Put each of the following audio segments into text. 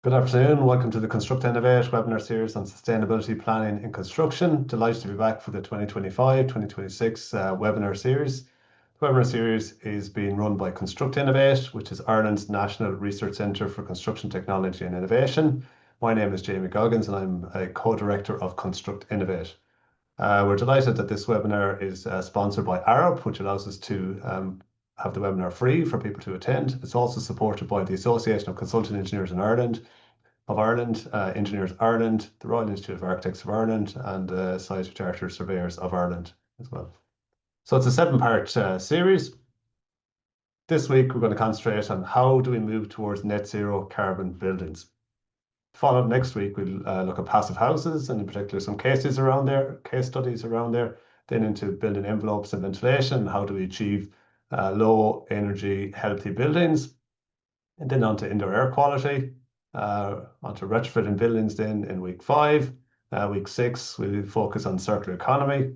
Good afternoon. Welcome to the Construct Innovate webinar series on sustainability planning in construction. Delighted to be back for the 2025-2026 webinar series. The webinar series is being run by Construct Innovate, which is Ireland's National Research Centre for Construction Technology and Innovation. My name is Jamie Goggins and I'm a co-director of Construct Innovate. We're delighted that this webinar is sponsored by ARUP, which allows us to have the webinar free for people to attend. It's also supported by the Association of Consultant Engineers in Ireland, Engineers Ireland, the Royal Institute of Architects of Ireland, and the Society of Chartered Surveyors of Ireland as well. So it's a 7-part series. This week we're going to concentrate on how do we move towards net zero carbon buildings. Followed next week we'll look at passive houses, and in particular some case studies around there, then into building envelopes and ventilation, and how do we achieve low energy healthy buildings, and then onto indoor air quality, onto retrofitting buildings then in week 5. Week 6 we focus on circular economy,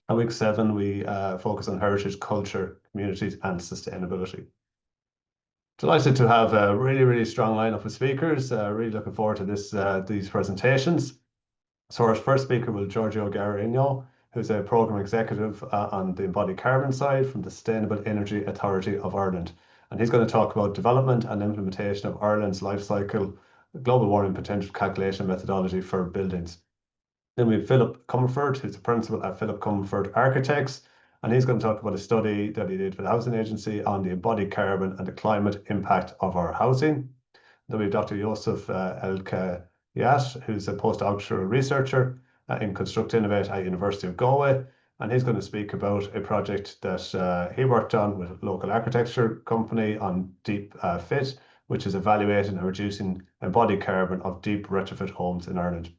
and week 7 we focus on heritage, culture, communities and sustainability. Delighted to have a really strong lineup of speakers. Really looking forward to these presentations. So our first speaker will be Giorgio Garino, who's a program executive on the embodied carbon side from the Sustainable Energy Authority of Ireland. And he's going to talk about development and implementation of Ireland's life cycle global warming potential calculation methodology for buildings. Then we have Philip Comerford, who's the principal at Philip Comerford Architects, and he's going to talk about a study that he did for the Housing Agency on the embodied carbon and the climate impact of our housing. Then we have Dr. Youssef Elkhayat, who's a postdoctoral researcher in Construct Innovate at University of Galway, and he's going to speak about a project that he worked on with a local architecture company on DEEP-Phit, which is evaluating and reducing embodied carbon of deep retrofit homes in Ireland.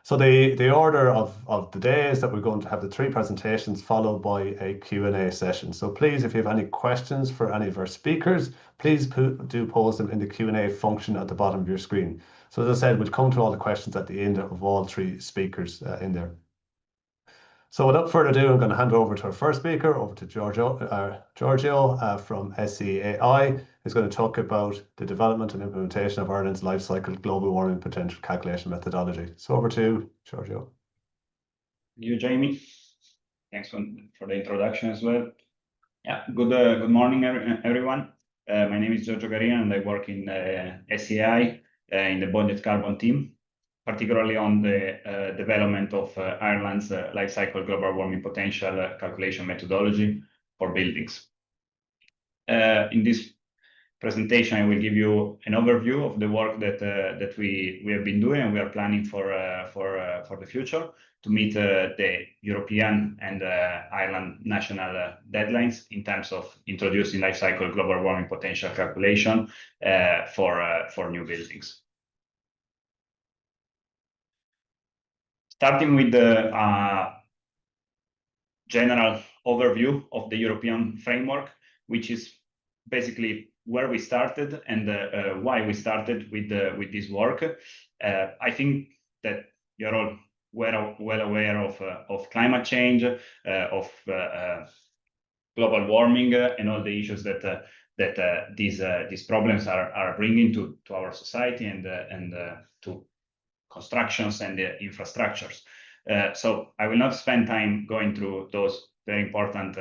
So the order of the day is that we're going to have the 3 presentations followed by a Q&A session. So please, if you have any questions for any of our speakers, please do post them in the Q&A function at the bottom of your screen. So as I said, we'll come to all the questions at the end of all 3 speakers in there. So without further ado, I'm going to hand over to our first speaker, over to Giorgio from SEAI, who's going to talk about the development and implementation of Ireland's life cycle global warming potential calculation methodology. So over to Giorgio. Thank you, Jamie. Thanks for the introduction as well. Yeah, good morning, everyone. My name is Giorgio Garino, and I work in SEAI in the Embodied Carbon team, particularly on the development of Ireland's life cycle global warming potential calculation methodology for buildings. In this presentation, I will give you an overview of the work that we have been doing and we are planning for the future to meet the European and Ireland national deadlines in terms of introducing life cycle global warming potential calculation for new buildings. Starting with the general overview of the European framework, which is basically where we started and why we started with this work. I think that you're all well aware of climate change, of global warming, and all the issues that these problems are bringing to our society and to constructions and the infrastructures. So I will not spend time going through those very important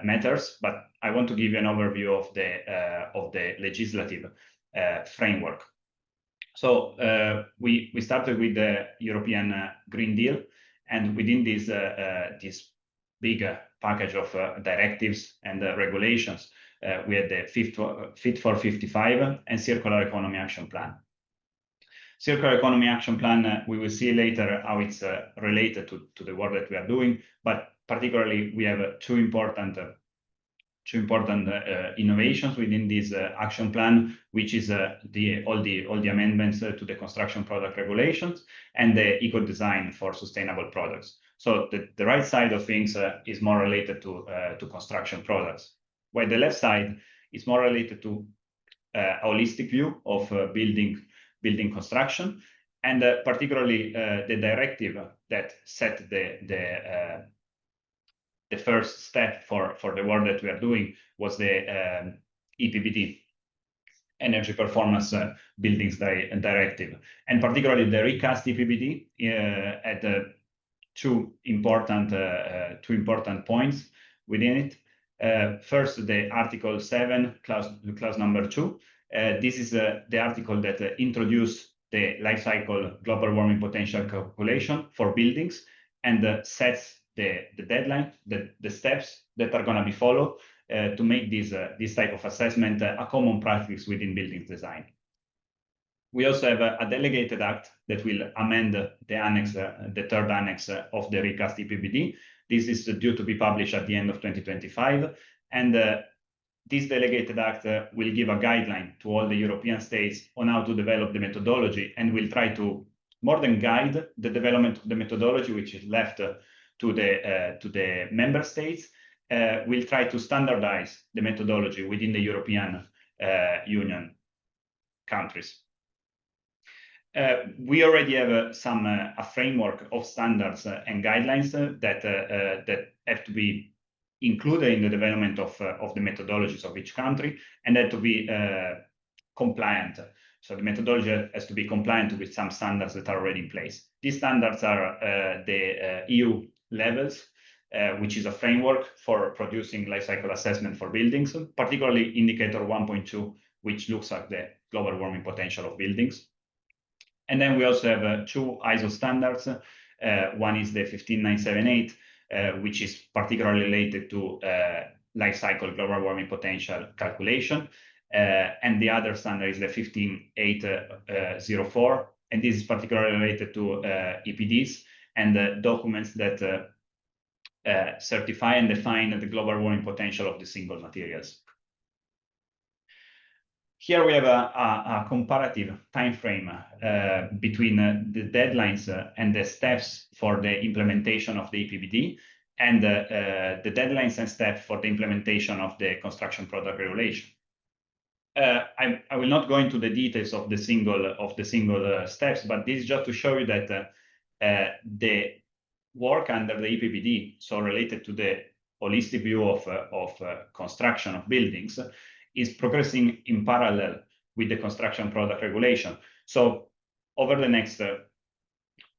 matters, but I want to give you an overview of the legislative framework. So we started with the European Green Deal, and within this big package of directives and regulations, we had the Fit for 55 and Circular Economy Action Plan. Circular Economy Action Plan, we will see later how it's related to the work that we are doing, but particularly we have two important innovations within this action plan, which is all the amendments to the construction product regulations and the eco design for sustainable products. So the right side of things is more related to construction products, while the left side is more related to a holistic view of building construction, and particularly the directive that set the first step for the work that we are doing was the EPBD. energy performance buildings directive, and particularly the recast EPBD at two important points within it. First, the Article 7, clause number 2. This is the article that introduced the life cycle global warming potential calculation for buildings and sets the deadline, the steps that are going to be followed to make this type of assessment a common practice within buildings design. We also have a delegated act that will amend the annex, the third annex of the recast EPBD. This is due to be published at the end of 2025. And this delegated act will give a guideline to all the European states on how to develop the methodology, and will try to more than guide the development of the methodology, which is left to the member states. Will try to standardize the methodology within the European Union countries. We already have a framework of standards and guidelines that have to be included in the development of the methodologies of each country, and that to be compliant. So the methodology has to be compliant with some standards that are already in place. These standards are the EU levels, which is a framework for producing life cycle assessment for buildings, particularly indicator 1.2, which looks at the global warming potential of buildings. And then we also have two ISO standards. One is the 15978, which is particularly related to life cycle global warming potential calculation. And the other standard is the 15804. And this is particularly related to EPDs and documents that certify and define the global warming potential of the single materials. Here we have a comparative time frame between the deadlines and the steps for the implementation of the EPBD, and the deadlines and steps for the implementation of the construction product regulation. I will not go into the details of the single steps, but this is just to show you that the work under the EPBD, so related to the holistic view of construction of buildings, is progressing in parallel with the construction product regulation. So over the next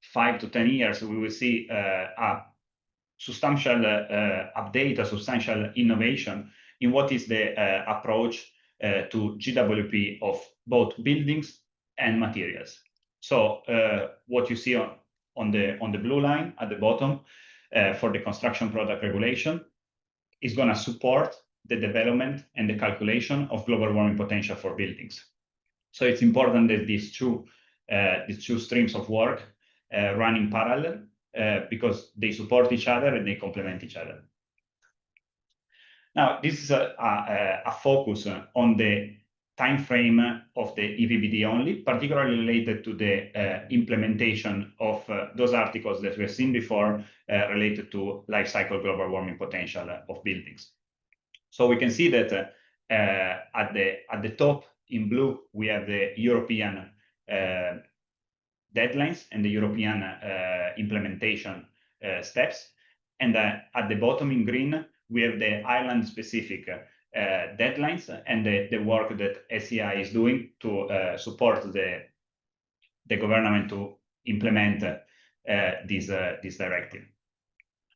5 to 10 years, we will see a substantial update, a substantial innovation in what is the approach to GWP of both buildings and materials. So what you see on the blue line at the bottom for the construction product regulation is going to support the development and the calculation of global warming potential for buildings. So it's important that these two streams of work run in parallel because they support each other and they complement each other. Now, this is a focus on the time frame of the EPBD only, particularly related to the implementation of those articles that we have seen before related to life cycle global warming potential of buildings. So we can see that at the top in blue, we have the European deadlines and the European implementation steps. And at the bottom in green, we have the island-specific deadlines and the work that SEAI is doing to support the government to implement this directive.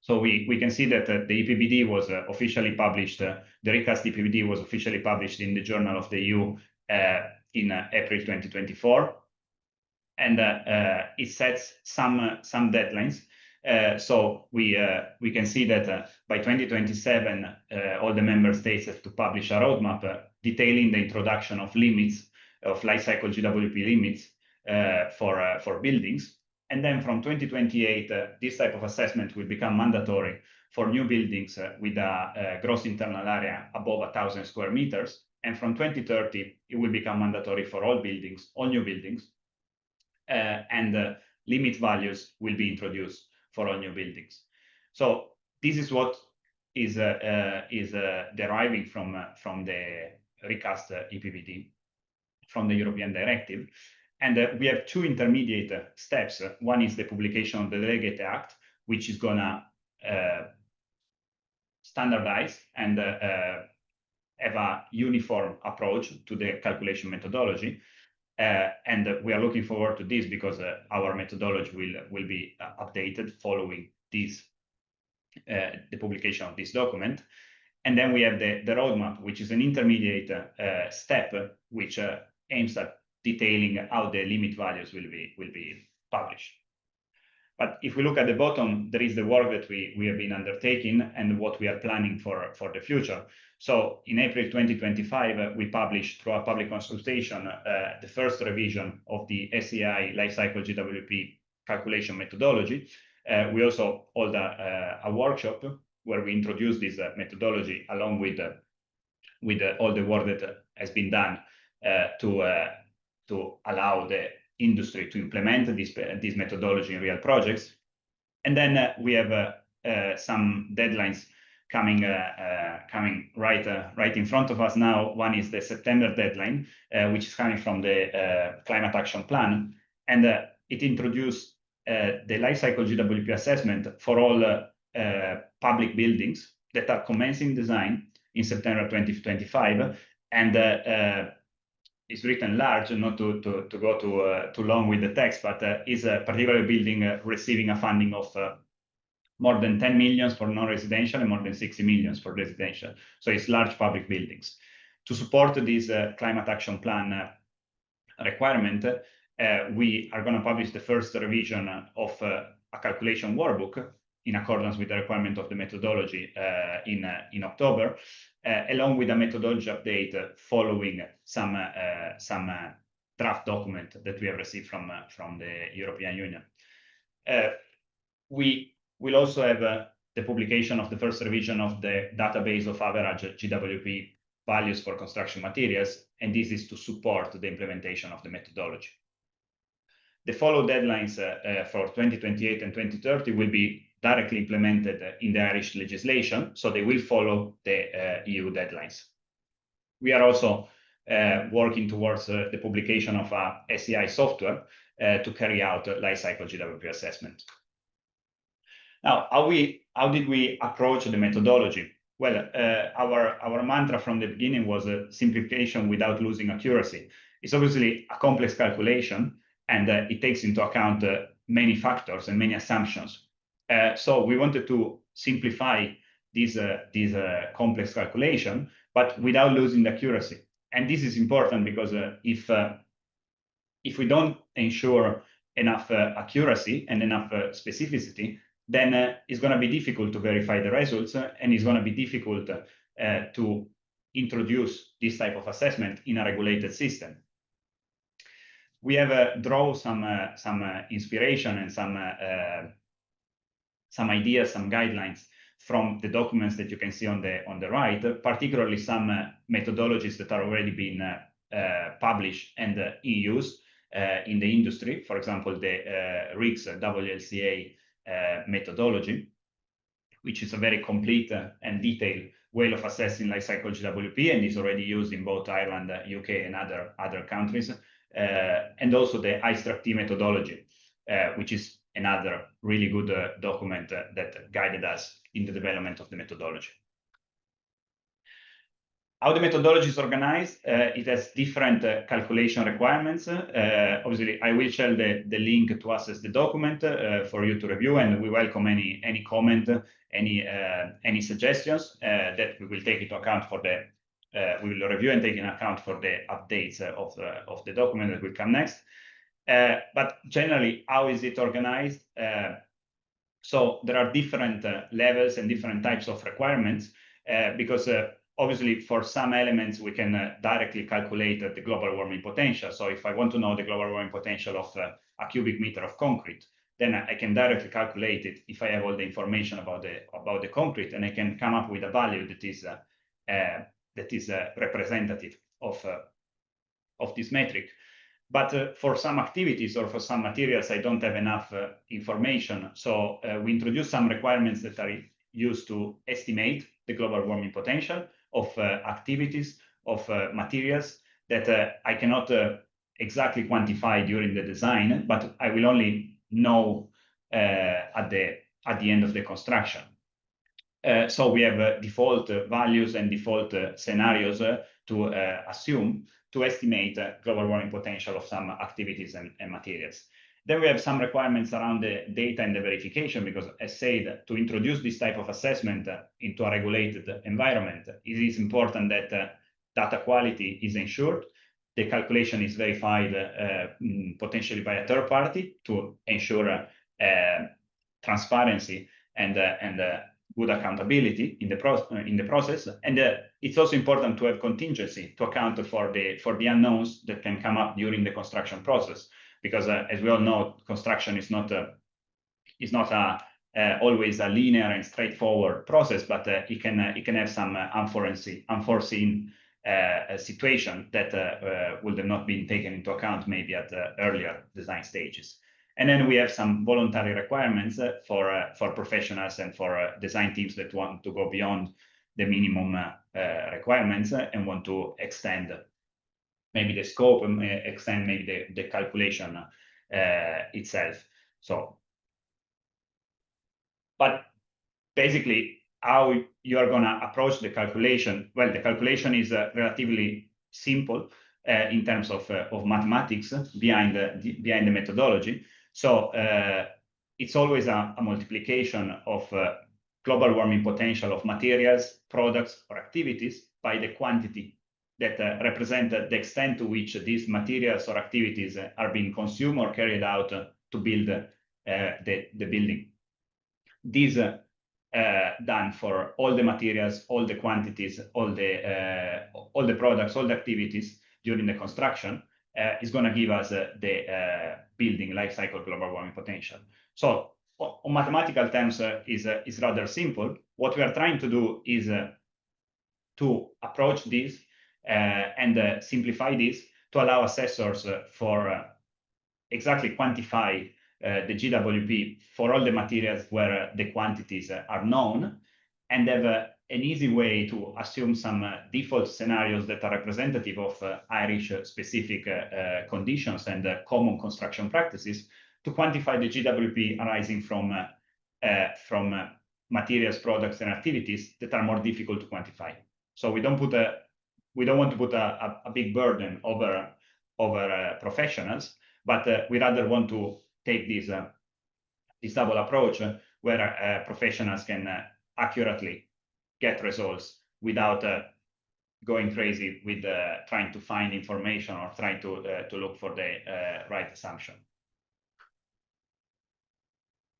So we can see that the EPBD was officially published, the recast EPBD was officially published in the Journal of the EU in April 2024. And it sets some deadlines. So we can see that by 2027, all the member states have to publish a roadmap detailing the introduction of limits, of life cycle GWP limits for buildings. And then from 2028, this type of assessment will become mandatory for new buildings with a gross internal area above 1,000 square meters. And from 2030, it will become mandatory for all buildings, all new buildings. And limit values will be introduced for all new buildings. So this is what is deriving from the recast EPBD, from the European directive. And we have two intermediate steps. One is the publication of the Delegate Act, which is going to standardize and have a uniform approach to the calculation methodology. And we are looking forward to this because our methodology will be updated following this, the publication of this document. And then we have the roadmap, which is an intermediate step, which aims at detailing how the limit values will be published. But if we look at the bottom, there is the work that we have been undertaking and what we are planning for the future. So in April 2025, we published through a public consultation the first revision of the SEAI lifecycle GWP calculation methodology. We also hold a workshop where we introduce this methodology along with all the work that has been done to allow the industry to implement this methodology in real projects. And then we have some deadlines coming right in front of us now. One is the September deadline, which is coming from the Climate Action Plan, and it introduced the lifecycle GWP assessment for all public buildings that are commencing design in September 2025, and is written large, not to go too long with the text, but is a particular building receiving a funding of more than 10 million for non-residential and more than 60 million for residential. So it's large public buildings. To support this climate action plan requirement, we are going to publish the first revision of a calculation workbook in accordance with the requirement of the methodology in October, along with a methodology update following some draft document that we have received from the European Union. We will also have the publication of the first revision of the database of average GWP values for construction materials, and this is to support the implementation of the methodology. The follow deadlines for 2028 and 2030 will be directly implemented in the Irish legislation, so they will follow the EU deadlines. We are also working towards the publication of a SEAI software to carry out life cycle GWP assessment. Now, how did we approach the methodology? Well, our mantra from the beginning was simplification without losing accuracy. It's obviously a complex calculation, and it takes into account many factors and many assumptions. So we wanted to simplify this complex calculation, but without losing the accuracy. And this is important because if we don't ensure enough accuracy and enough specificity, then it's going to be difficult to verify the results, and it's going to be difficult to introduce this type of assessment in a regulated system. We have drawn some inspiration and some ideas, some guidelines from the documents that you can see on the right, particularly some methodologies that are already being published and in use in the industry. For example, the RICS WLCA methodology, which is a very complete and detailed way of assessing life cycle GWP, and is already used in both Ireland, UK, and other countries. And also the ISTRAC-T methodology, which is another really good document that guided us in the development of the methodology. How the methodology is organized, it has different calculation requirements. Obviously, I will share the link to access the document for you to review, and we welcome any comment, any suggestions that we will take into account for the we will review and take into account for the updates of the document that will come next. But generally, how is it organized? So there are different levels and different types of requirements because obviously for some elements we can directly calculate the global warming potential. So if I want to know the global warming potential of a cubic meter of concrete, then I can directly calculate it if I have all the information about the concrete, and I can come up with a value that is representative of this metric. But for some activities or for some materials, I don't have enough information. So we introduce some requirements that are used to estimate the global warming potential of activities, of materials that I cannot exactly quantify during the design, but I will only know at the end of the construction. So we have default values and default scenarios to assume to estimate global warming potential of some activities and materials. Then we have some requirements around the data and the verification, because as said, to introduce this type of assessment into a regulated environment, it is important that data quality is ensured. The calculation is verified potentially by a third party to ensure transparency and good accountability in the process. And it's also important to have contingency to account for the unknowns that can come up during the construction process, because as we all know, construction is not always a linear and straightforward process, but it can have some unforeseen situation that would have not been taken into account maybe at earlier design stages. And then we have some voluntary requirements for professionals and for design teams that want to go beyond the minimum requirements and want to extend maybe the scope, extend maybe the calculation itself. So, but basically, how you are going to approach the calculation? Well, the calculation is relatively simple in terms of mathematics behind the methodology. So it's always a multiplication of global warming potential of materials, products, or activities by the quantity that represent the extent to which these materials or activities are being consumed or carried out to build the building. These done for all the materials, all the quantities, all the products, all the activities during the construction is going to give us the building life cycle global warming potential. So on mathematical terms is rather simple. What we are trying to do is to approach this and simplify this to allow assessors for exactly quantify the GWP for all the materials where the quantities are known, and have an easy way to assume some default scenarios that are representative of Irish specific conditions and common construction practices to quantify the GWP arising from materials, products, and activities that are more difficult to quantify. So we don't want to put a big burden over professionals, but we rather want to take this double approach where professionals can accurately get results without going crazy with trying to find information or trying to look for the right assumption.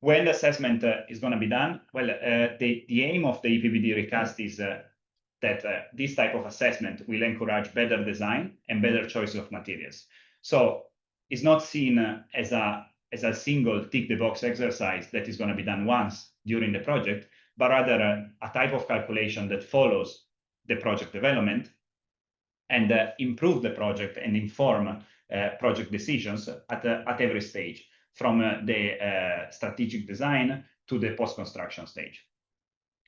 When the assessment is going to be done, well, the aim of the EPBD recast is that this type of assessment will encourage better design and better choice of materials. So it's not seen as a single tick-the-box exercise that is going to be done once during the project, but rather a type of calculation that follows the project development and improve the project and inform project decisions at every stage, from the strategic design to the post-construction stage.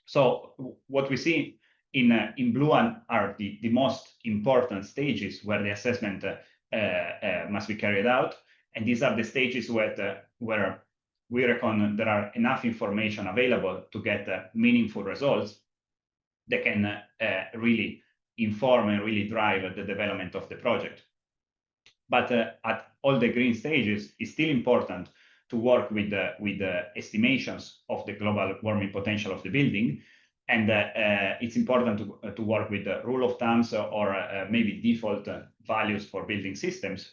So what we see in blue are the most important stages where the assessment must be carried out. And these are the stages where we reckon there are enough information available to get meaningful results that can really inform and really drive the development of the project. But at all the green stages, it's still important to work with the estimations of the global warming potential of the building. And it's important to work with the rule of thumbs or maybe default values for building systems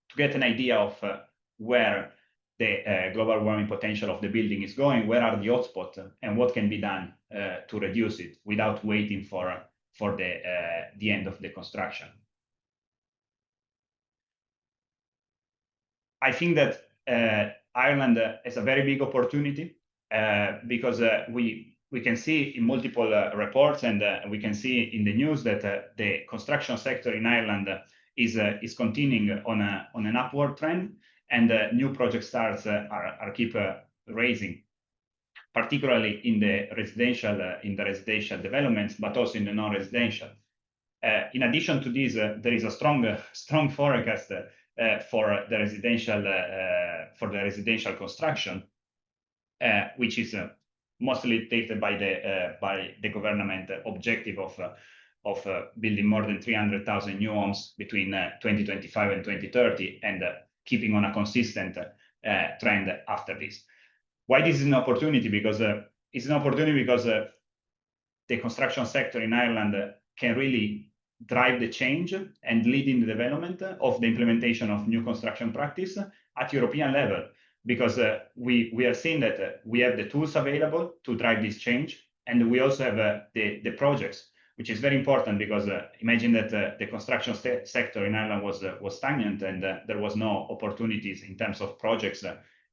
to get an idea of where the global warming potential of the building is going, where are the hotspots, and what can be done to reduce it without waiting for the end of the construction. I think that Ireland has a very big opportunity because we can see in multiple reports and we can see in the news that the construction sector in Ireland is continuing on an upward trend, and new project starts are keep raising, particularly in the residential developments, but also in the non-residential. In addition to this, there is a strong forecast for the residential construction, which is mostly dictated by the government objective of building more than 300,000 new homes between 2025 and 2030, and keeping on a consistent trend after this. Why this is an opportunity? Because it's an opportunity because the construction sector in Ireland can really drive the change and lead in the development of the implementation of new construction practice at European level, because we are seeing that we have the tools available to drive this change, and we also have the projects, which is very important, because imagine that the construction sector in Ireland was stagnant, and there was no opportunities in terms of projects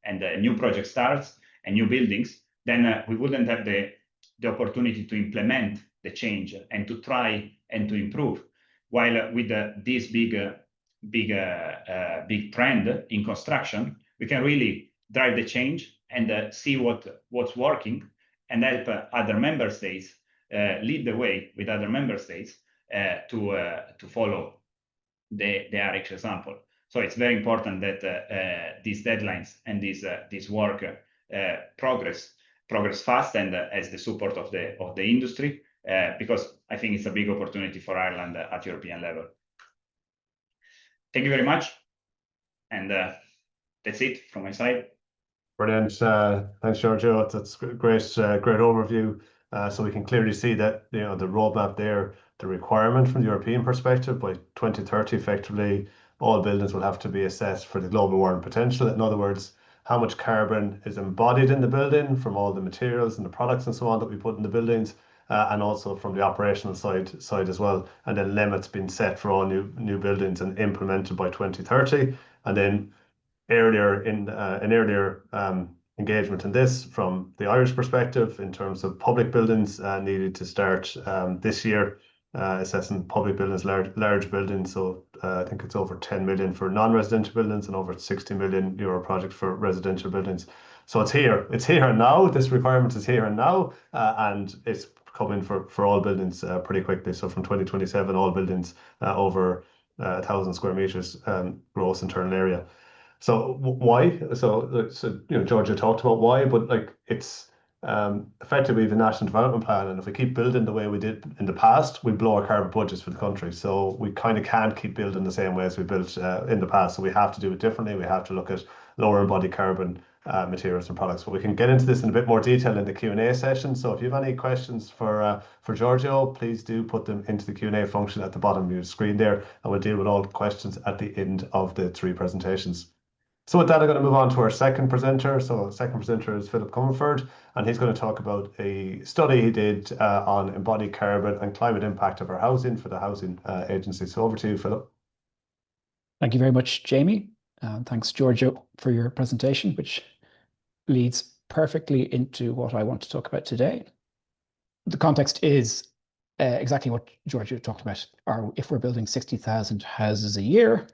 and new project starts and new buildings. Then we wouldn't have the opportunity to implement the change and to try and to improve. While with this big trend in construction, we can really drive the change and see what's working, and help other member states lead the way with other member states to follow the Irish example. So it's very important that these deadlines and this work progress fast and as the support of the industry, because I think it's a big opportunity for Ireland at European level. Thank you very much, and that's it from my side. Brilliant. Thanks, Giorgio. That's great, great overview. So we can clearly see that, you know, the roadmap there, the requirement from the European perspective, by 2030, effectively, all buildings will have to be assessed for the global warming potential. In other words, how much carbon is embodied in the building from all the materials and the products and so on that we put in the buildings, and also from the operational side as well. And then limits being set for all new buildings and implemented by 2030. And then earlier in an earlier engagement in this from the Irish perspective, in terms of public buildings, needed to start this year, assessing public buildings, large buildings. So I think it's over 10 million for non-residential buildings and over 60 million euro project for residential buildings. So it's here and now. This requirement is here and now, and it's coming for all buildings pretty quickly. So from 2027, all buildings over 1,000 square meters gross internal area. So why? So you know, Giorgio talked about why, but like it's effectively the national development plan, and if we keep building the way we did in the past, we blow our carbon budgets for the country. So we kind of can't keep building the same way as we built in the past. So we have to do it differently. We have to look at lower embodied carbon materials and products. But we can get into this in a bit more detail in the Q&A session. So if you have any questions for Giorgio, please do put them into the Q&A function at the bottom of your screen there, and we'll deal with all the questions at the end of the 3 presentations. So with that, I'm going to move on to our second presenter. So the second presenter is Philip Comerford, and he's going to talk about a study he did on embodied carbon and climate impact of our housing for the Housing Agency. So over to you, Philip. Thank you very much, Jamie. Thanks, Giorgio, for your presentation, which leads perfectly into what I want to talk about today. The context is exactly what Giorgio talked about. If we're building 60,000 houses a year,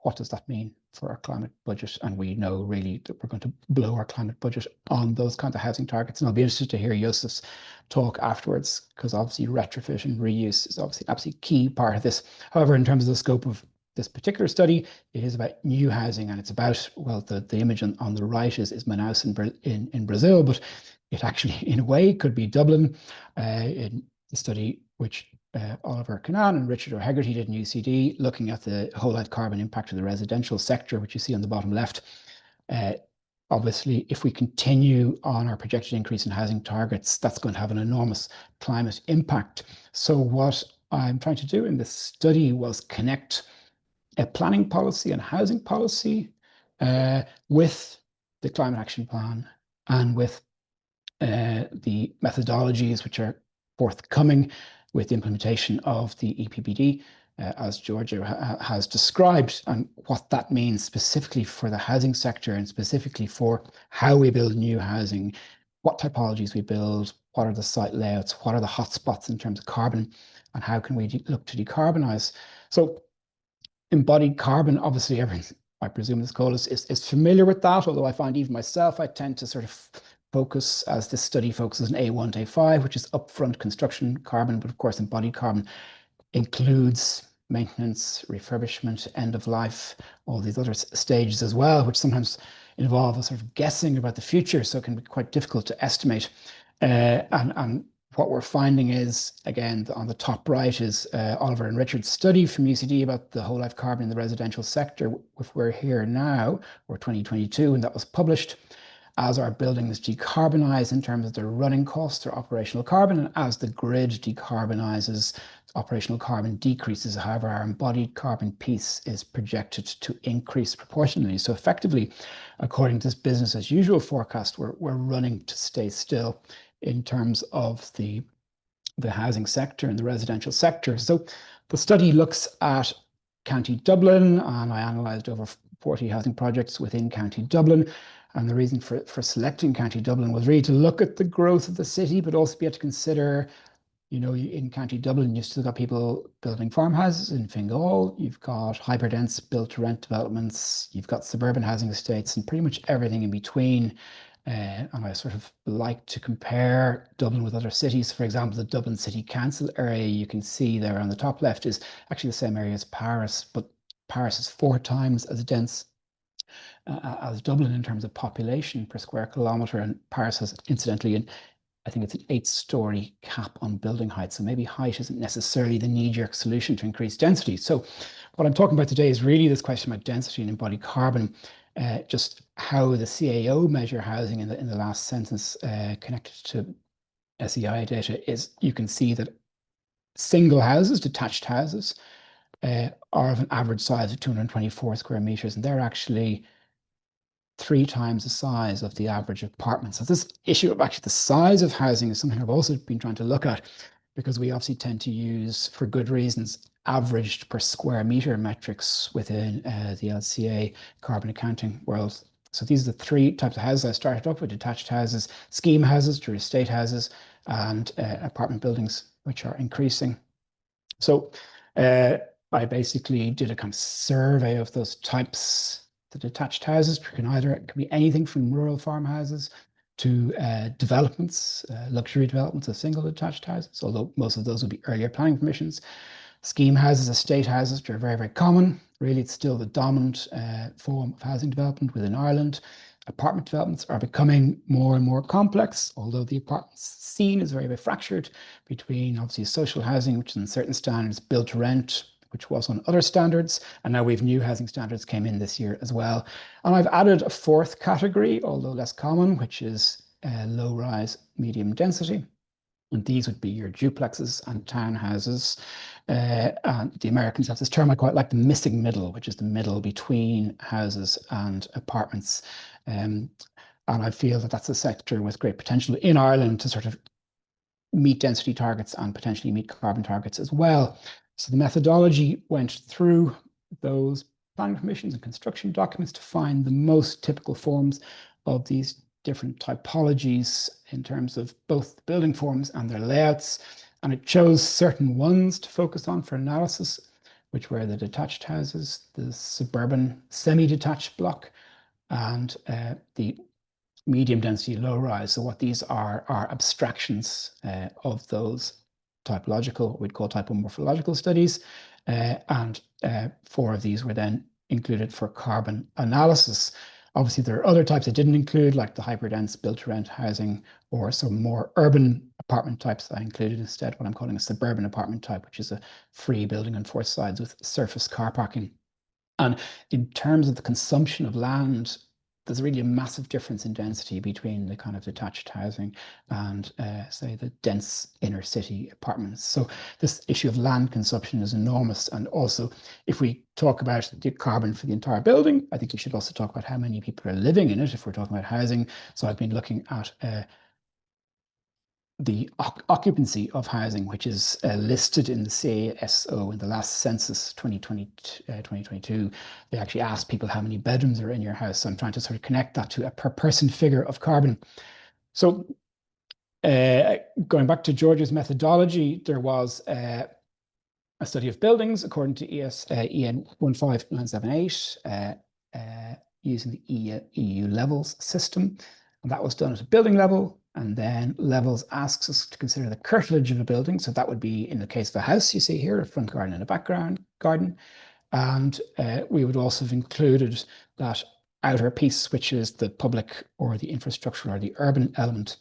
what does that mean for our climate budget? And we know really that we're going to blow our climate budget on those kinds of housing targets. And I'll be interested to hear Youssef's talk afterwards, because obviously retrofit and reuse is obviously an absolutely key part of this. However, in terms of the scope of this particular study, it is about new housing, and it's about, well, the image on the right is Manaus in Brazil, but it actually, in a way, could be Dublin. In the study which Oliver Canaan and Richard O'Hegarty did in UCD, looking at the whole life carbon impact of the residential sector, which you see on the bottom left. Obviously, if we continue on our projected increase in housing targets, that's going to have an enormous climate impact. So what I'm trying to do in this study was connect a planning policy and housing policy with the climate action plan and with the methodologies which are forthcoming with the implementation of the EPBD, as Giorgio has described, and what that means specifically for the housing sector and specifically for how we build new housing, what typologies we build, what are the site layouts, what are the hotspots in terms of carbon, and how can we look to decarbonize. So embodied carbon, obviously everyone, I presume this call is familiar with that, although I find even myself, I tend to sort of focus, as this study focuses on A1 to A5, which is upfront construction carbon, but of course embodied carbon includes maintenance, refurbishment, end of life, all these other stages as well, which sometimes involve a sort of guessing about the future, so it can be quite difficult to estimate. And what we're finding is, again, on the top right is Oliver and Richard's study from UCD about the whole life carbon in the residential sector. If we're here now, we're 2022, and that was published. As our buildings decarbonize in terms of their running costs, their operational carbon, and as the grid decarbonizes, operational carbon decreases. However, our embodied carbon piece is projected to increase proportionally. So effectively, according to this business as usual forecast, we're running to stay still in terms of the housing sector and the residential sector. So the study looks at County Dublin, and I analysed over 40 housing projects within County Dublin. And the reason for selecting County Dublin was really to look at the growth of the city, but also be able to consider, you know, in County Dublin, you've still got people building farmhouses in Fingal, you've got hyperdense built-to-rent developments, you've got suburban housing estates, and pretty much everything in between. And I sort of like to compare Dublin with other cities. For example, the Dublin City Council area you can see there on the top left is actually the same area as Paris, but Paris is 4 times as dense as Dublin in terms of population per square kilometre, and Paris has, incidentally, I think it's an 8-story cap on building height, so maybe height isn't necessarily the knee-jerk solution to increase density. So what I'm talking about today is really this question about density and embodied carbon, just how the CAO measure housing in the last sentence connected to SEAI data is, you can see that single houses, detached houses, are of an average size of 224 square meters, and they're actually 3 times the size of the average apartment. So this issue of actually the size of housing is something I've also been trying to look at, because we obviously tend to use, for good reasons, averaged per square meter metrics within the LCA carbon accounting world. So these are the 3 types of houses I started up with: detached houses, scheme houses, true estate houses, and apartment buildings, which are increasing. So I basically did a kind of survey of those types. The detached houses it can be anything from rural farmhouses to developments, luxury developments of single detached houses, although most of those will be earlier planning permissions. Scheme houses, estate houses, which are very, very common. Really, it's still the dominant form of housing development within Ireland. Apartment developments are becoming more and more complex, although the apartment scene is very, very fractured between, obviously, social housing, which is in certain standards, built to rent, which was on other standards, and now we've new housing standards came in this year as well. And I've added a 4th category, although less common, which is low rise, medium density. And these would be your duplexes and townhouses. And the Americans have this term I quite like, the missing middle, which is the middle between houses and apartments. And I feel that that's a sector with great potential in Ireland to sort of meet density targets and potentially meet carbon targets as well. So the methodology went through those planning permissions and construction documents to find the most typical forms of these different typologies in terms of both the building forms and their layouts. And it chose certain ones to focus on for analysis, which were the detached houses, the suburban semi-detached block, and the medium density low rise. So what these are abstractions of those typological, what we'd call typomorphological studies, and 4 of these were then included for carbon analysis. Obviously, there are other types I didn't include, like the hyperdense built-to-rent housing or some more urban apartment types. I included instead what I'm calling a suburban apartment type, which is a free building on 4 sides with surface car parking. And in terms of the consumption of land, there's really a massive difference in density between the kind of detached housing and, say, the dense inner city apartments. So this issue of land consumption is enormous. And also, if we talk about the carbon for the entire building, I think we should also talk about how many people are living in it if we're talking about housing. So I've been looking at the occupancy of housing, which is listed in the CASO in the last census 2022. They actually asked people how many bedrooms are in your house. So I'm trying to sort of connect that to a per person figure of carbon. So going back to Giorgio's methodology, there was a study of buildings according to EN 15978 using the EU levels system. And that was done at a building level. And then levels asks us to consider the curtilage of a building. So that would be, in the case of a house, you see here, a front garden and a back garden. garden. And we would also have included that outer piece, which is the public or the infrastructural or the urban element,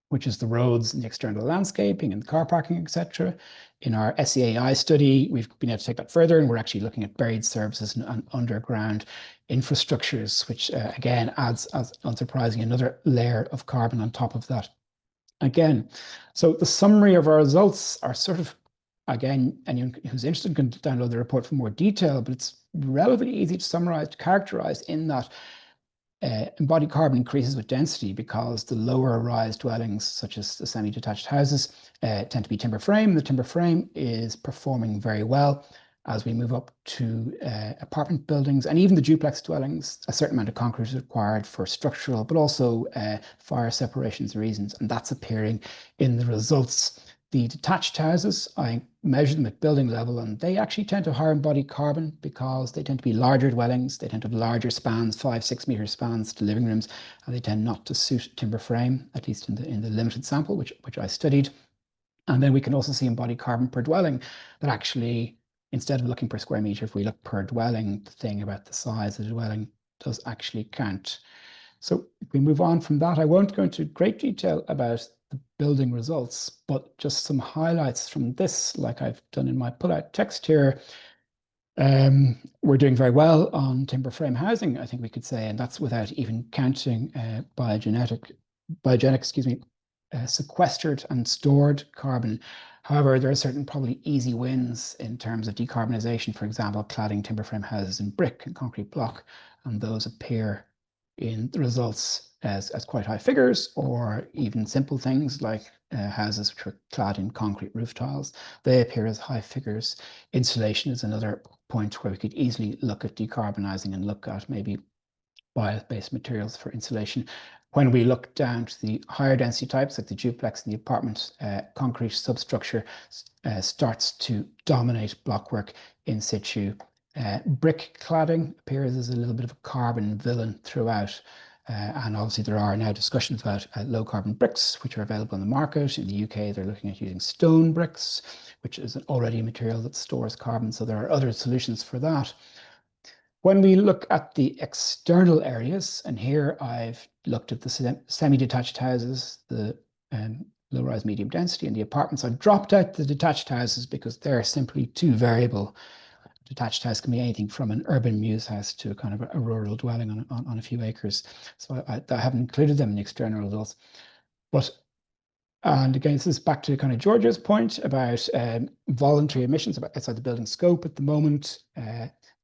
which is the roads and the external landscaping and the car parking, etc. In our SEAI study, we've been able to take that further, and we're actually looking at buried services and underground infrastructures, which again adds, as unsurprisingly, another layer of carbon on top of that. Again, so the summary of our results are sort of, again, anyone who's interested can download the report for more detail, but it's relatively easy to summarize, to characterize in that embodied carbon increases with density because the lower rise dwellings, such as the semi-detached houses, tend to be timber frame. The timber frame is performing very well. As we move up to apartment buildings and even the duplex dwellings, a certain amount of concrete is required for structural, but also fire separations reasons, and that's appearing in the results. The detached houses, I measure them at building level, and they actually tend to higher embodied carbon because they tend to be larger dwellings. They tend to have larger spans, 5-6 meter spans to living rooms, and they tend not to suit timber frame, at least in the limited sample which I studied. And then we can also see embodied carbon per dwelling that actually, instead of looking per square meter, if we look per dwelling, the thing about the size of the dwelling does actually count. So if we move on from that, I won't go into great detail about the building results, but just some highlights from this, like I've done in my pull-out text here. We're doing very well on timber frame housing, I think we could say, and that's without even counting biogenic, sequestered and stored carbon. However, there are certain probably easy wins in terms of decarbonisation, for example, cladding timber frame houses in brick and concrete block, and those appear in the results as quite high figures, or even simple things like houses which are clad in concrete roof tiles. They appear as high figures. Insulation is another point where we could easily look at decarbonising and look at maybe bio-based materials for insulation. When we look down to the higher density types, like the duplex and the apartment, concrete substructure starts to dominate blockwork in situ. Brick cladding appears as a little bit of a carbon villain throughout. And obviously there are now discussions about low carbon bricks, which are available in the market. In the UK, they're looking at using stone bricks, which is already a material that stores carbon. So there are other solutions for that. When we look at the external areas, and here I've looked at the semi-detached houses, the low-rise medium density, and the apartments. I've dropped out the detached houses because they're simply too variable. Detached house can be anything from an urban mews house to a kind of a rural dwelling on a few acres. So I haven't included them in the external results. And again, this is back to kind of Giorgio's point about voluntary emissions outside the building scope. At the moment,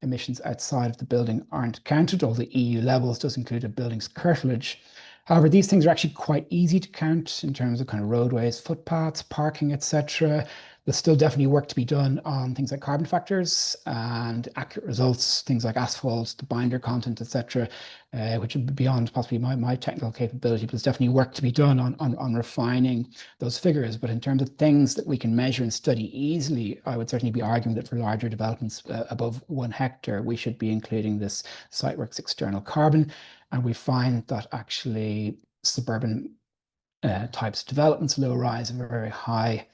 emissions outside of the building aren't counted, although the EU levels does include a building's curtilage. However, these things are actually quite easy to count in terms of kind of roadways, footpaths, parking, etc. There's still definitely work to be done on things like carbon factors and accurate results, things like asphalt, the binder content, etc., which are beyond possibly my technical capability, but there's definitely work to be done on refining those figures. But in terms of things that we can measure and study easily, I would certainly be arguing that for larger developments above 1 hectare, we should be including this SiteWorks external carbon. And we find that actually suburban types of developments, low rise, are very high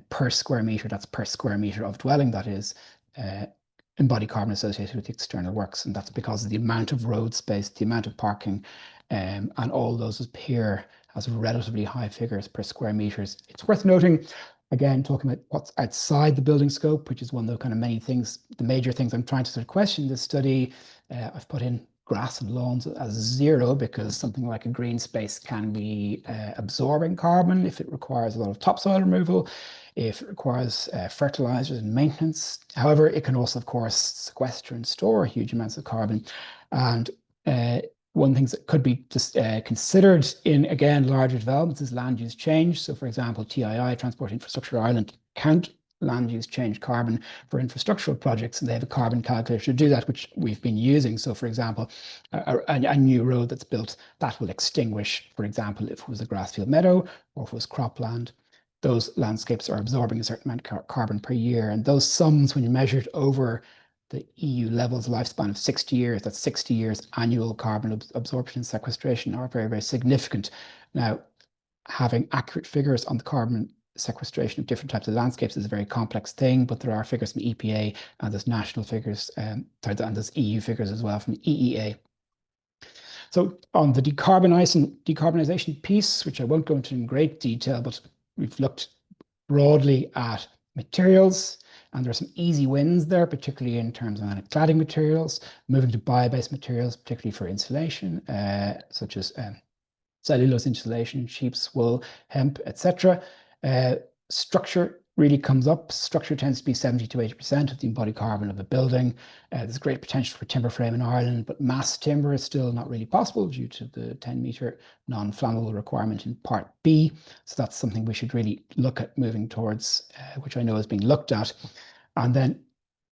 per square meter. That's per square meter of dwelling, that is embodied carbon associated with the external works. And that's because of the amount of road space, the amount of parking, and all those appear as relatively high figures per square meters. It's worth noting, again, talking about what's outside the building scope, which is one of the kind of many things, the major things I'm trying to sort of question in this study. I've put in grass and lawns as 0 because something like a green space can be absorbing carbon if it requires a lot of topsoil removal, if it requires fertilizers and maintenance. However, it can also, of course, sequester and store huge amounts of carbon. And one thing that could be just considered in, again, larger developments is land use change. So, for example, TII, Transport Infrastructure Ireland, count land use change carbon for infrastructural projects, and they have a carbon calculator to do that, which we've been using. So, for example, a new road that's built, that will extinguish, for example, if it was a grassfield meadow or if it was cropland. Those landscapes are absorbing a certain amount of carbon per year, and those sums, when you measure it over the EU levels lifespan of 60 years, that's 60 years annual carbon absorption and sequestration, are very, very significant. Now, having accurate figures on the carbon sequestration of different types of landscapes is a very complex thing, but there are figures from EPA and there's national figures, and there's EU figures as well from EEA. So on the decarbonization piece, which I won't go into in great detail, but we've looked broadly at materials, and there are some easy wins there, particularly in terms of cladding materials, moving to bio-based materials, particularly for insulation, such as cellulose insulation, sheep's wool, hemp, etc. Structure really comes up. Structure tends to be 70 to 80% of the embodied carbon of a building. There's great potential for timber frame in Ireland, but mass timber is still not really possible due to the 10-metre non-flammable requirement in Part B. So that's something we should really look at moving towards, which I know is being looked at. And then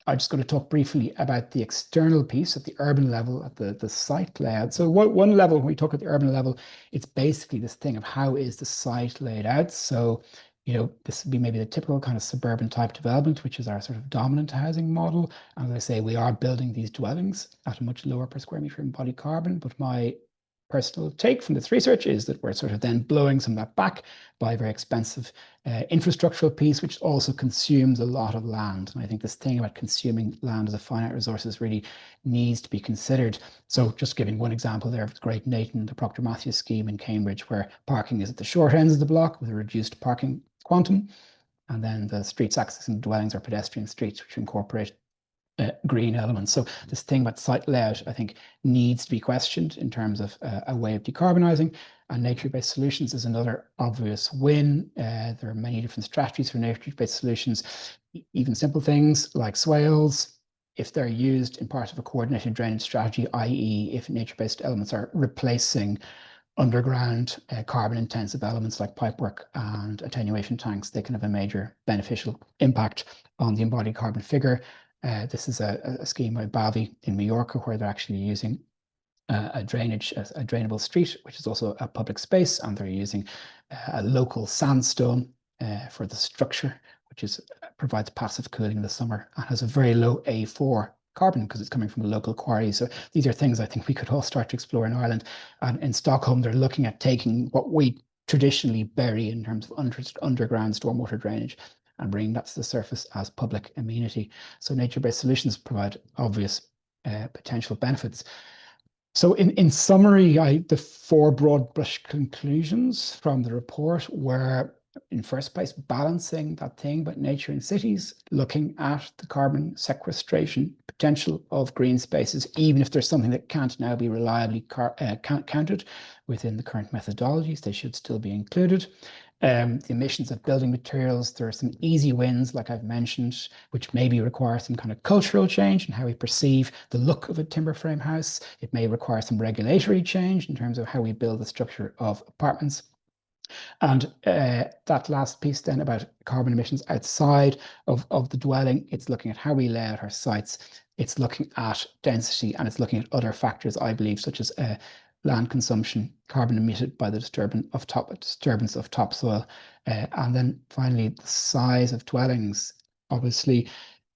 I'm just going to talk briefly about the external piece at the urban level, at the site layout. So one level, when we talk at the urban level, it's basically this thing of how is the site laid out. So, you know, this would be maybe the typical kind of suburban type development, which is our sort of dominant housing model. And as I say, we are building these dwellings at a much lower per square meter embodied carbon. But my personal take from this research is that we're sort of then blowing some of that back by a very expensive infrastructural piece, which also consumes a lot of land. And I think this thing about consuming land as a finite resource really needs to be considered. So just giving one example there of Great Nathan, the Proctor Matthews scheme in Cambridge, where parking is at the short ends of the block with a reduced parking quantum. And then the streets accessing dwellings are pedestrian streets, which incorporate green elements. So this thing about site layout, I think, needs to be questioned in terms of a way of decarbonising. And nature-based solutions is another obvious win. There are many different strategies for nature-based solutions, even simple things like swales, if they're used in part of a coordinated drainage strategy, i.e. if nature-based elements are replacing underground carbon-intensive elements like pipework and attenuation tanks, they can have a major beneficial impact on the embodied carbon figure. This is a scheme by Bavi in Mallorca, where they're actually using a drainable street, which is also a public space, and they're using a local sandstone for the structure, which provides passive cooling in the summer and has a very low A4 carbon because it's coming from a local quarry. So these are things I think we could all start to explore in Ireland. And in Stockholm, they're looking at taking what we traditionally bury in terms of underground stormwater drainage and bringing that to the surface as public amenity. So nature-based solutions provide obvious potential benefits. So in summary, the four broad brush conclusions from the report were, in first place, balancing that thing about nature in cities, looking at the carbon sequestration potential of green spaces, even if there's something that can't now be reliably counted within the current methodologies, they should still be included. The emissions of building materials, there are some easy wins, like I've mentioned, which maybe require some kind of cultural change in how we perceive the look of a timber frame house. It may require some regulatory change in terms of how we build the structure of apartments. And that last piece then about carbon emissions outside of the dwelling, it's looking at how we lay out our sites. It's looking at density, and it's looking at other factors, I believe, such as land consumption, carbon emitted by the disturbance of topsoil. And then finally, the size of dwellings. Obviously,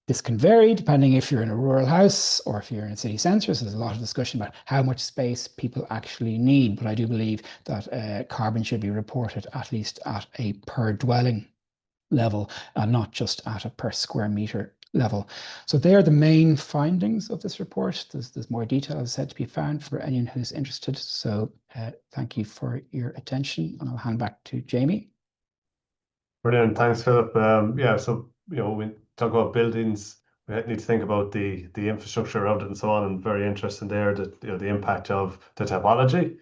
this can vary depending if you're in a rural house or if you're in a city centre. So there's a lot of discussion about how much space people actually need. But I do believe that carbon should be reported at least at a per dwelling level and not just at a per square metre level. So they are the main findings of this report. There's more detail, as I said, to be found for anyone who's interested. So thank you for your attention, and I'll hand back to Jamie. Brilliant, thanks, Philip. Yeah, so when we talk about buildings, we need to think about the infrastructure around it and so on. And very interesting there that the impact of the typology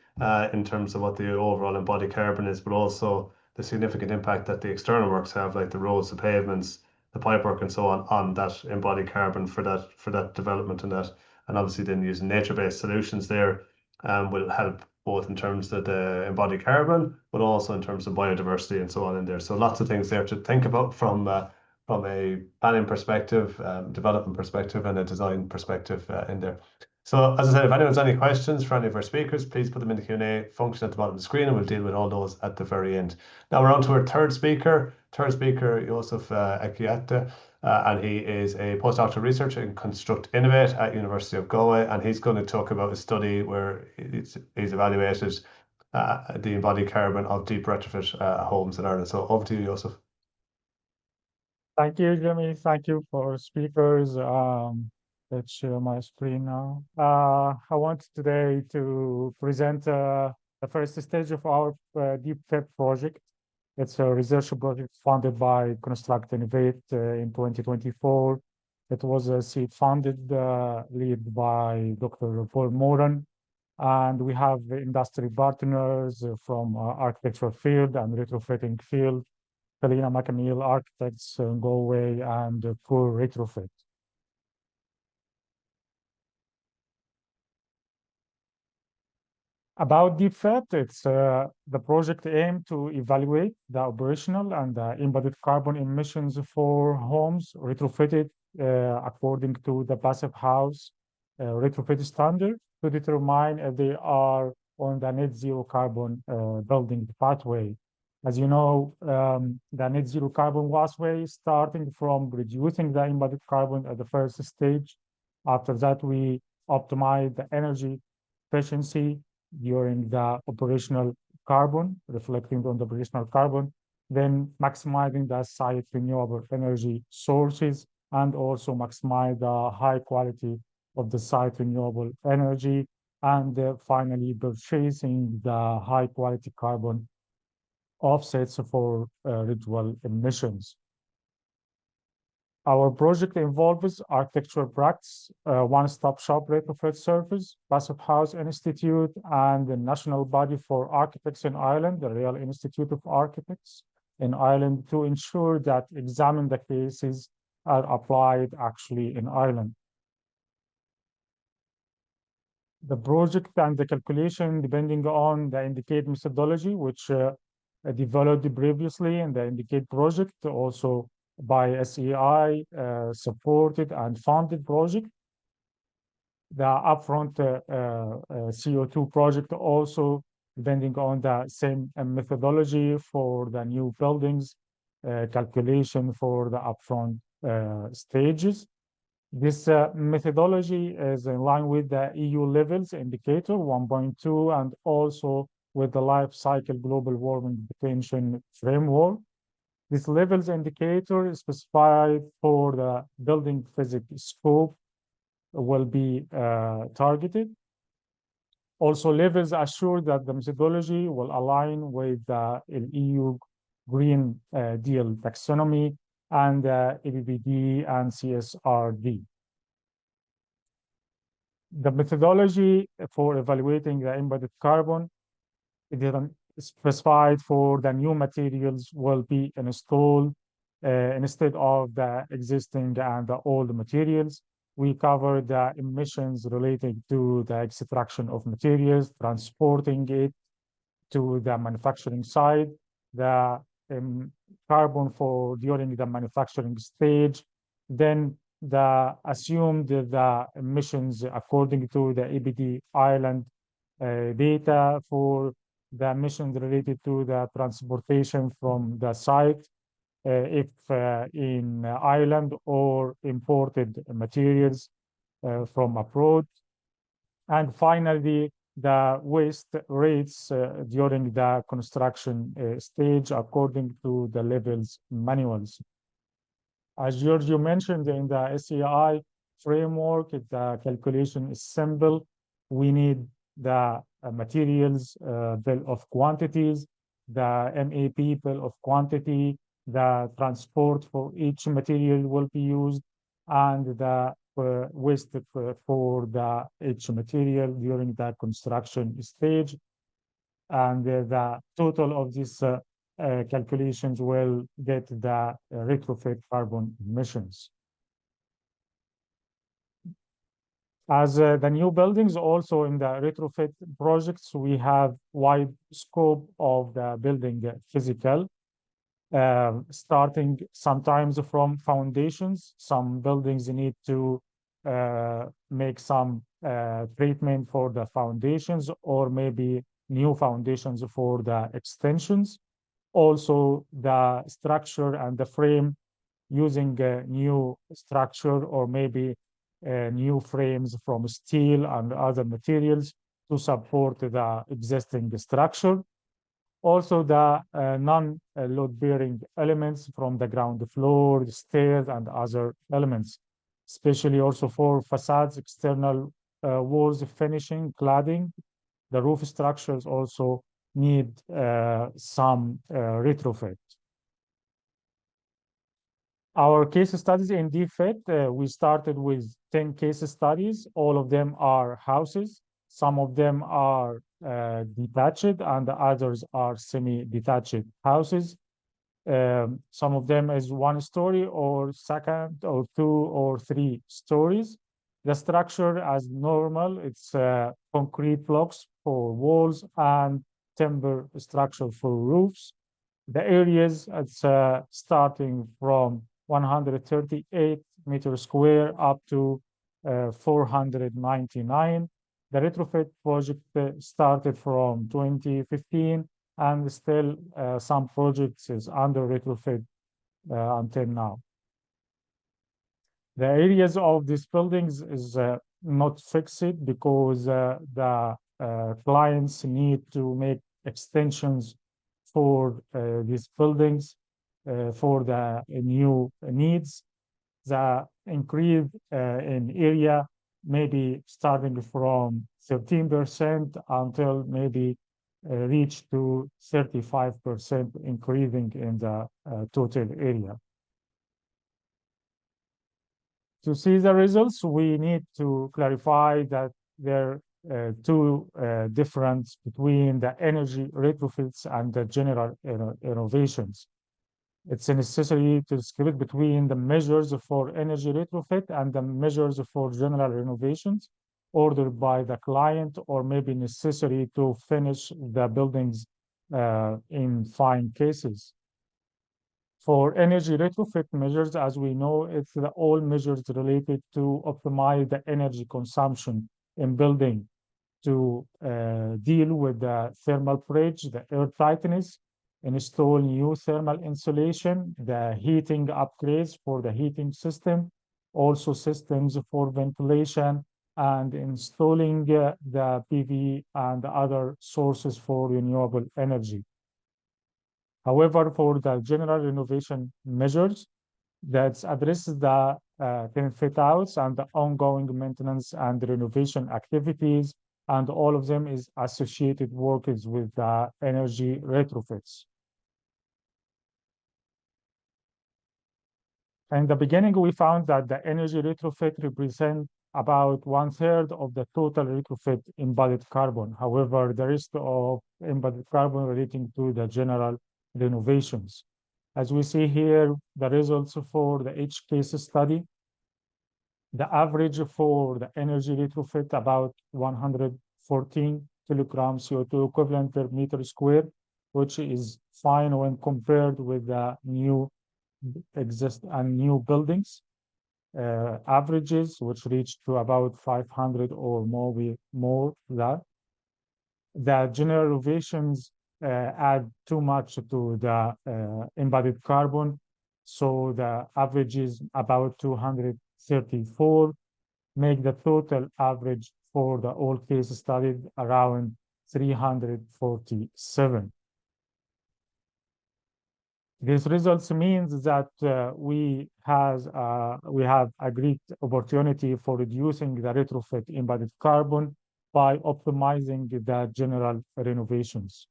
in terms of what the overall embodied carbon is, but also the significant impact that the external works have, like the roads, the pavements, the pipework, and so on that embodied carbon for that development and that. And obviously then using nature-based solutions there will help both in terms of the embodied carbon, but also in terms of biodiversity and so on in there. So lots of things there to think about from a planning perspective, development perspective, and a design perspective in there. So as I said, if anyone's any questions for any of our speakers, please put them in the Q&A function at the bottom of the screen, and we'll deal with all those at the very end. Now we're on to our third speaker, Youssef Elkhayat, and he is a postdoctoral researcher in Construct Innovate at University of Galway, and he's going to talk about a study where he's evaluated the embodied carbon of deep retrofit homes in Ireland. So over to you, Youssef. Thank you, Jimmy. Thank you for speakers. Let's share my screen now. I want today to present the first stage of our DEEP-Phit project. It's a research project funded by Construct Innovate in 2024. It was a seed funded, led by Dr. Paul Moran. And we have industry partners from architecture field and retrofitting field, Helena McAneal Architects, Galway, and Core Retrofit. About DEEP-Phit, it's the project aimed to evaluate the operational and embodied carbon emissions for homes retrofitted according to the passive house retrofit standard to determine if they are on the net zero carbon building pathway. As you know, the net zero carbon pathway starting from reducing the embodied carbon at the first stage. After that, we optimize the energy efficiency during the operational carbon, reflecting on the operational carbon, then maximizing the site renewable energy sources, and also maximize the high quality of the site renewable energy, and finally purchasing the high quality carbon offsets for residual emissions. Our project involves architectural practice, one-stop shop retrofit service, Passive House Institute, and the national body for architects in Ireland, the Royal Institute of Architects in Ireland, to ensure that examine the cases are applied actually in Ireland. The project and the calculation, depending on the Indicate methodology, which developed previously in the Indicate project, also by SEAI, supported and funded project. The upfront CO2 project also depending on the same methodology for the new buildings, calculation for the upfront stages. This methodology is in line with the EU levels indicator 1.2 and also with the life cycle global warming detention framework. This levels indicator is specified for the building physics scope will be targeted. Also, levels assure that the methodology will align with the EU Green Deal taxonomy and EBBD and CSRD. The methodology for evaluating the embodied carbon, it is specified for the new materials will be installed instead of the existing and the old materials. We cover the emissions related to the extraction of materials, transporting it to the manufacturing site, the carbon for during the manufacturing stage, then the assumed the emissions according to the EBD Ireland data for the emissions related to the transportation from the site, if in Ireland or imported materials from abroad. And finally, the waste rates during the construction stage according to the levels manuals. As Giorgio mentioned in the SEAI framework, the calculation is simple. We need the materials bill of quantities, the MAP bill of quantity, the transport for each material will be used, and the waste for the each material during the construction stage. And the total of these calculations will get the retrofit carbon emissions. As the new buildings, also in the retrofit projects, we have wide scope of the building physical, starting sometimes from foundations. Some buildings need to make some treatment for the foundations or maybe new foundations for the extensions. Also, the structure and the frame using a new structure or maybe new frames from steel and other materials to support the existing structure. Also, the non-load-bearing elements from the ground floor, the stairs, and other elements, especially also for facades, external walls, finishing, cladding. The roof structures also need some retrofit. Our case studies in DEEP-Phit, we started with 10 case studies. All of them are houses. Some of them are detached and the others are semi-detached houses. Some of them is 1 story or second or 2 or 3 stories. The structure as normal, it's concrete blocks for walls and timber structure for roofs. The areas, it's starting from 138 meters square up to 499. The retrofit project started from 2015 and still some projects is under retrofit until now. The areas of these buildings is not fixed because the clients need to make extensions for these buildings for the new needs. The increase in area maybe starting from 13% until maybe reach to 35% increasing in the total area. To see the results, we need to clarify that there are two differences between the energy retrofits and the general innovations. It's necessary to distinguish between the measures for energy retrofit and the measures for general renovations ordered by the client, or maybe necessary to finish the buildings in fine cases. For energy retrofit measures, as we know, it's all measures related to optimize the energy consumption in building to deal with the thermal bridge, the air tightness, install new thermal insulation, the heating upgrades for the heating system, also systems for ventilation, and installing the PV and other sources for renewable energy. However, for the general renovation measures, that addresses the fit outs and the ongoing maintenance and renovation activities, and all of them is associated works with the energy retrofits. In the beginning, we found that the energy retrofit represents about 1/3 of the total retrofit embodied carbon. However, the rest of embodied carbon relating to the general renovations. As we see here, the results for the each case study, the average for the energy retrofit about 114 kilograms CO2 equivalent per meter square, which is fine when compared with the new buildings. Averages, which reach to about 500 or more that. The general renovations add too much to the embodied carbon. So the average is about 234, make the total average for the all cases studied around 347. These results means that we have a great opportunity for reducing the retrofit embodied carbon by optimizing the general renovations.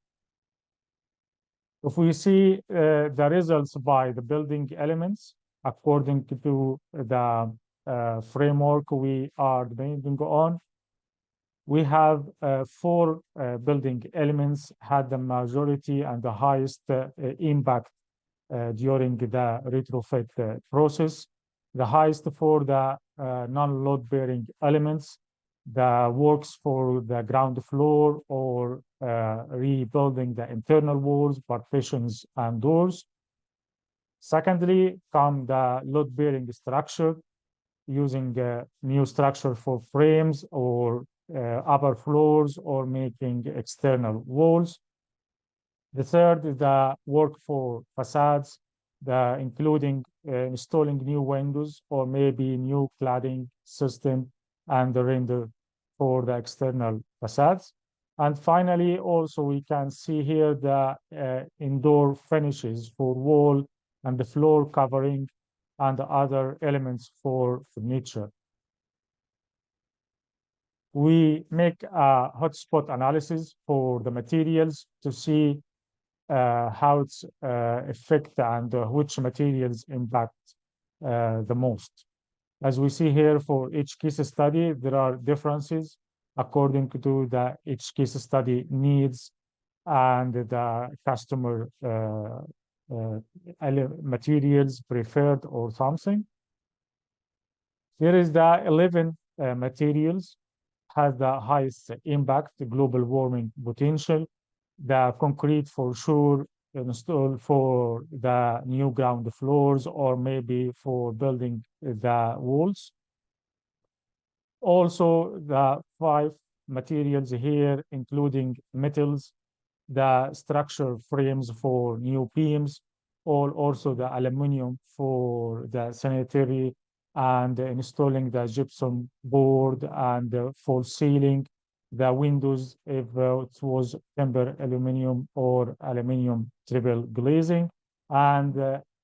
If we see the results by the building elements, according to the framework we are depending on, we have 4 building elements had the majority and the highest impact during the retrofit process. The highest for the non-load-bearing elements, the works for the ground floor or rebuilding the internal walls, partitions, and doors. Secondly, come the load-bearing structure, using new structure for frames or upper floors or making external walls. The third is the work for facades, including installing new windows or maybe new cladding system and the render for the external facades. And finally, also we can see here the indoor finishes for wall and the floor covering and the other elements for furniture. We make a hotspot analysis for the materials to see how it's affect and which materials impact the most. As we see here for each case study, there are differences according to the each case study needs and the customer materials preferred or something. Here is the 11 materials has the highest impact, the global warming potential. The concrete for sure installed for the new ground floors or maybe for building the walls. Also, the 5 materials here, including metals, the structure frames for new beams, or also the aluminum for the sanitary and installing the gypsum board and the false ceiling, the windows if it was timber aluminum or aluminum triple glazing, and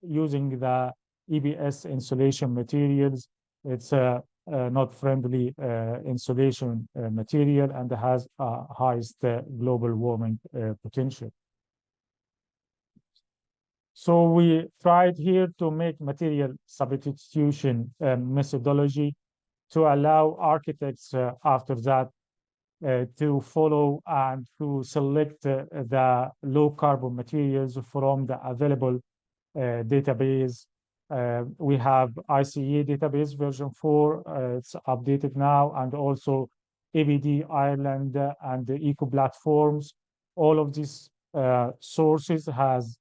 using the EBS insulation materials. It's a not friendly insulation material and has highest global warming potential. So we tried here to make material substitution methodology to allow architects after that to follow and to select the low carbon materials from the available database. We have ICE database version 4, it's updated now, and also ABD Ireland and the eco platforms. All of these sources has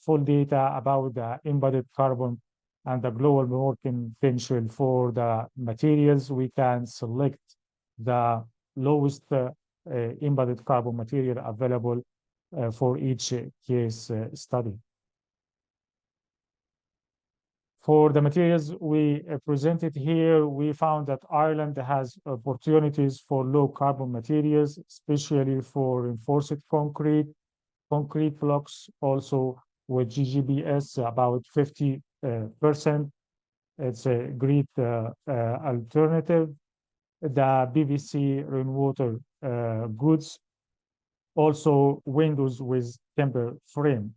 full data about the embodied carbon and the global working potential for the materials. We can select the lowest embodied carbon material available for each case study. For the materials we presented here, we found that Ireland has opportunities for low carbon materials, especially for reinforced concrete blocks, also with GGBS about 50%. It's a great alternative. The PVC rainwater goods, also windows with timber frame.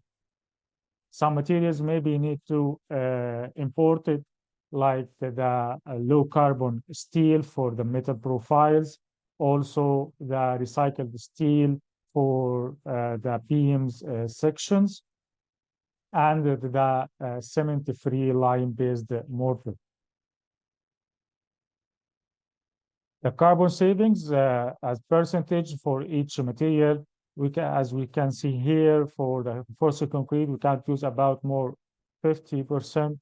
Some materials maybe need to import it, like the low carbon steel for the metal profiles, also the recycled steel for the beams sections, and the cement-free lime-based mortar. The carbon savings as percentage for each material, as we can see here, for the reinforced concrete, we can use about more 50%,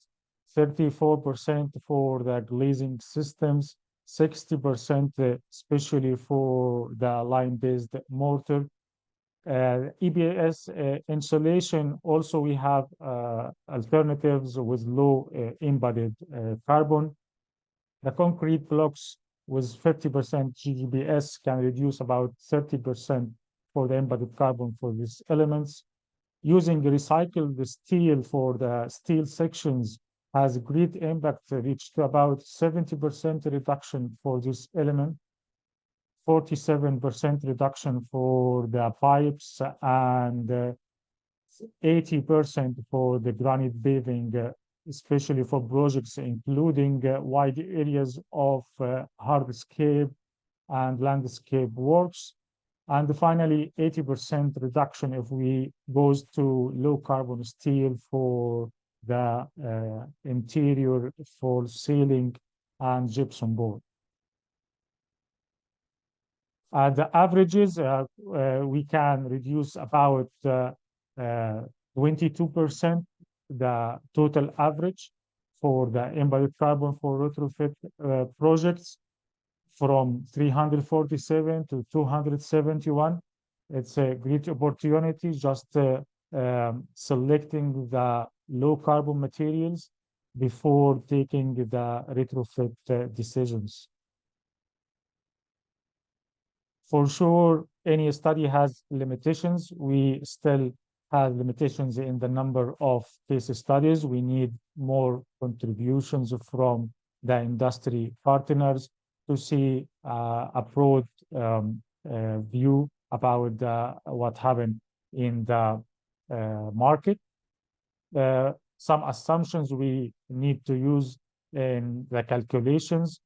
34% for the glazing systems, 60% especially for the lime-based mortar. EBS insulation, also we have alternatives with low embodied carbon. The concrete blocks with 50% GGBS can reduce about 30% for the embodied carbon for these elements. Using recycled steel for the steel sections has a great impact, reached to about 70% reduction for this element, 47% reduction for the pipes, and 80% for the granite paving, especially for projects including wide areas of hardscape and landscape works. And finally, 80% reduction if we goes to low carbon steel for the interior, for ceiling and gypsum board. The averages, we can reduce about 22% the total average for the embodied carbon for retrofit projects, from 347 to 271. It's a great opportunity, just selecting the low carbon materials before taking the retrofit decisions. For sure, any study has limitations. We still have limitations in the number of case studies. We need more contributions from the industry partners to see a broad view about what happened in the market. Some assumptions we need to use in the calculations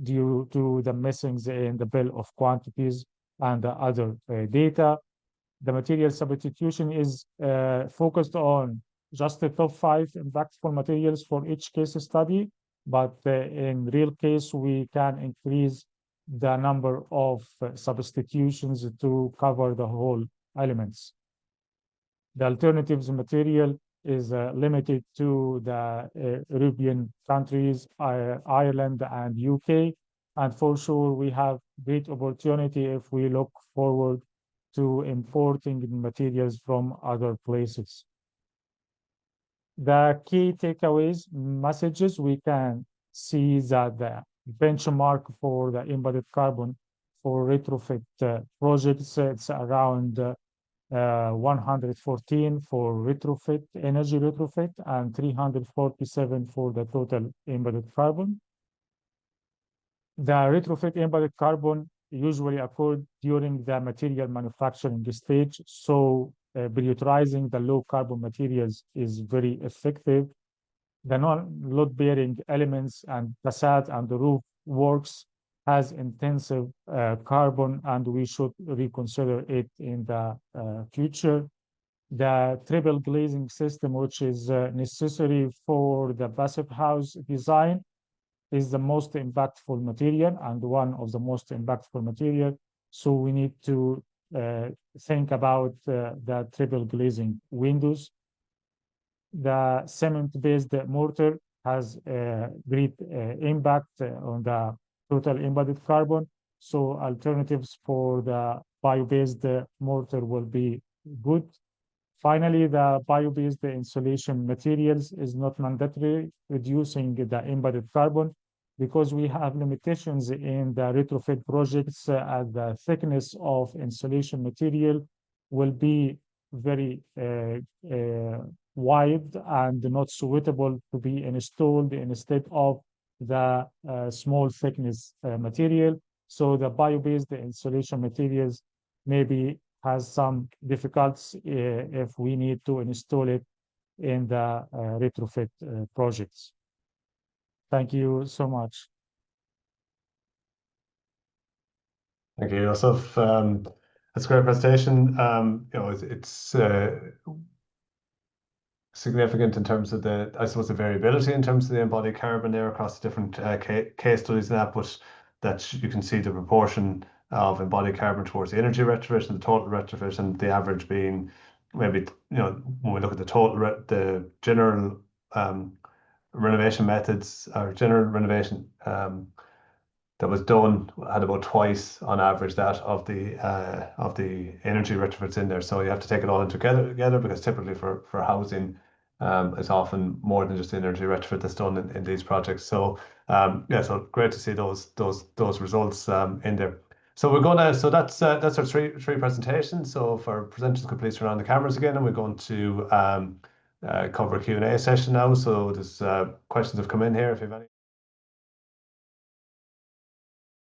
due to the missings in the bill of quantities and the other data. The material substitution is focused on just the top 5 impactful materials for each case study, but in real case, we can increase the number of substitutions to cover the whole elements. The alternatives material is limited to the European countries, Ireland and UK. And for sure, we have great opportunity if we look forward to importing materials from other places. The key takeaways messages, we can see that the benchmark for the embodied carbon for retrofit projects, it's around 114 for retrofit, energy retrofit, and 347 for the total embodied carbon. The retrofit embodied carbon usually occurred during the material manufacturing stage, so prioritizing the low carbon materials is very effective. The non-load bearing elements and facade and the roof works has intensive carbon, and we should reconsider it in the future. The triple glazing system, which is necessary for the passive house design, is the most impactful material and one of the most impactful material. So we need to think about the triple glazing windows. The cement-based mortar has a great impact on the total embodied carbon. So alternatives for the bio-based mortar will be good. Finally, the bio-based insulation materials is not mandatory, reducing the embodied carbon, because we have limitations in the retrofit projects as the thickness of insulation material will be very wide and not suitable to be installed instead of the small thickness material. So the bio-based insulation materials maybe has some difficulties if we need to install it in the retrofit projects. Thank you so much. Thank you, Youssef. That's a great presentation. You know, it's significant in terms of the, I suppose, the variability in terms of the embodied carbon there across the different case studies and that, but that you can see the proportion of embodied carbon towards the energy retrofit and the total retrofit, and the average being maybe, you know, when we look at the total, the general renovation methods or general renovation that was done had about twice on average that of the energy retrofits in there. So you have to take it all together because typically for housing, it's often more than just the energy retrofit that's done in these projects. So yeah, so great to see those results in there. So we're gonna, so that's our three presentations. So for presenters, could please turn on the cameras again, and we're going to cover a Q&A session now. So there's questions have come in here if you have any.